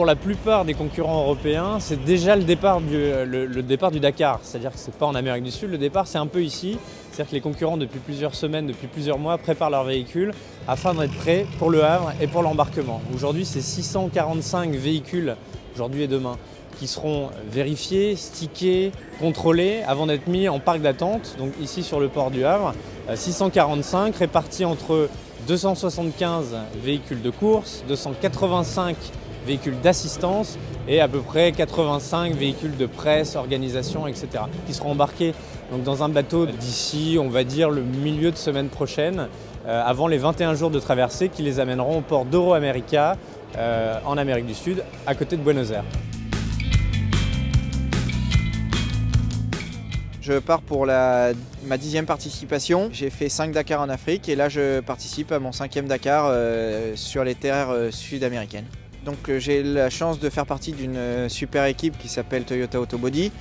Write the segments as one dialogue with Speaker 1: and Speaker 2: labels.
Speaker 1: pour la plupart des concurrents européens, c'est déjà le départ du Dakar. C'est-à-dire que ce n'est pas en Amérique du Sud, le départ c'est un peu ici. C'est-à-dire que les concurrents depuis plusieurs semaines, depuis plusieurs mois préparent leurs véhicules afin d'être prêts pour le Havre et pour l'embarquement. Aujourd'hui c'est 645 véhicules, aujourd'hui et demain, qui seront vérifiés, stickés, contrôlés avant d'être mis en parc d'attente, donc ici sur le port du Havre. 645 répartis entre 275 véhicules de course, 285 véhicules d'assistance et à peu près 85 véhicules de presse, organisation, etc. qui seront embarqués donc, dans un bateau d'ici, on va dire, le milieu de semaine prochaine, avant les 21 jours de traversée qui les amèneront au port d'Euroamerica, en Amérique du Sud, à côté de Buenos Aires.
Speaker 2: Je pars pour ma 10e participation. J'ai fait 5 Dakar en Afrique et là je participe à mon 5e Dakar sur les terres sud-américaines. Donc j'ai la chance de faire partie d'une super équipe qui s'appelle Toyota Autobody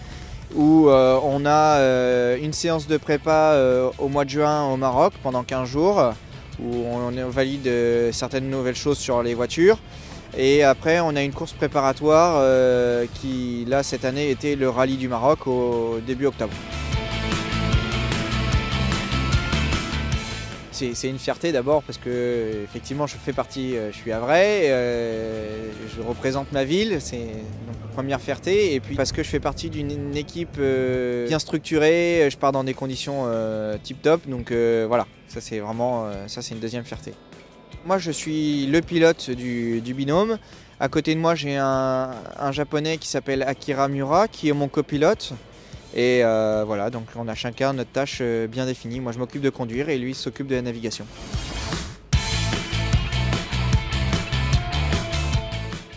Speaker 2: où on a une séance de prépa au mois de juin au Maroc pendant 15 jours où on valide certaines nouvelles choses sur les voitures. Et après, on a une course préparatoire qui, là, cette année, était le rallye du Maroc au début octobre. C'est une fierté d'abord parce que, effectivement, je fais partie, je suis havrais, je représente ma ville, c'est une première fierté. Et puis parce que je fais partie d'une équipe bien structurée, je pars dans des conditions tip-top. Donc voilà, ça c'est vraiment, ça c'est une deuxième fierté. Moi, je suis le pilote du binôme. À côté de moi, j'ai un japonais qui s'appelle Akira Miura, qui est mon copilote. Et voilà, donc on a chacun notre tâche bien définie. Moi, je m'occupe de conduire et lui s'occupe de la navigation.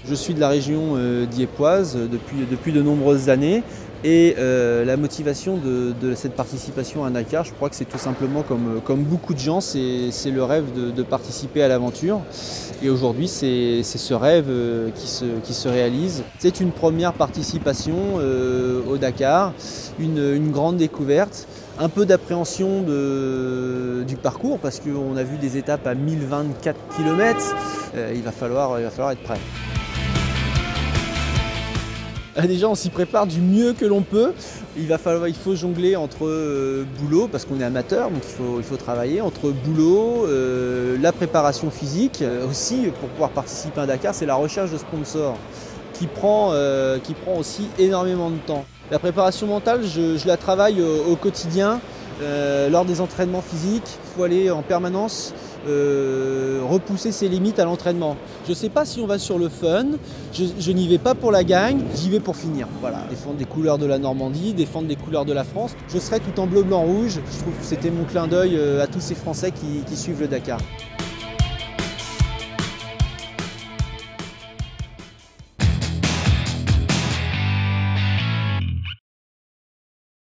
Speaker 3: Je suis de la région dieuppoise depuis de nombreuses années. Et la motivation de cette participation à Dakar, je crois que c'est tout simplement comme beaucoup de gens, c'est le rêve de participer à l'aventure. Et aujourd'hui, c'est ce rêve qui se réalise. C'est une première participation au Dakar, une grande découverte, un peu d'appréhension du parcours parce qu'on a vu des étapes à 1024 km. Il va falloir être prêt. Déjà on s'y prépare du mieux que l'on peut. Il faut jongler entre boulot, parce qu'on est amateur, donc il faut travailler, entre boulot, la préparation physique. Aussi, pour pouvoir participer à Dakar, c'est la recherche de sponsors qui prend aussi énormément de temps. La préparation mentale, je la travaille au quotidien, lors des entraînements physiques. Il faut aller en permanence repousser ses limites à l'entraînement. Je ne sais pas si on va sur le fun, je n'y vais pas pour la gagne, j'y vais pour finir. Voilà, défendre des couleurs de la Normandie, défendre des couleurs de la France. Je serai tout en bleu, blanc, rouge. Je trouve que c'était mon clin d'œil à tous ces Français qui suivent le Dakar.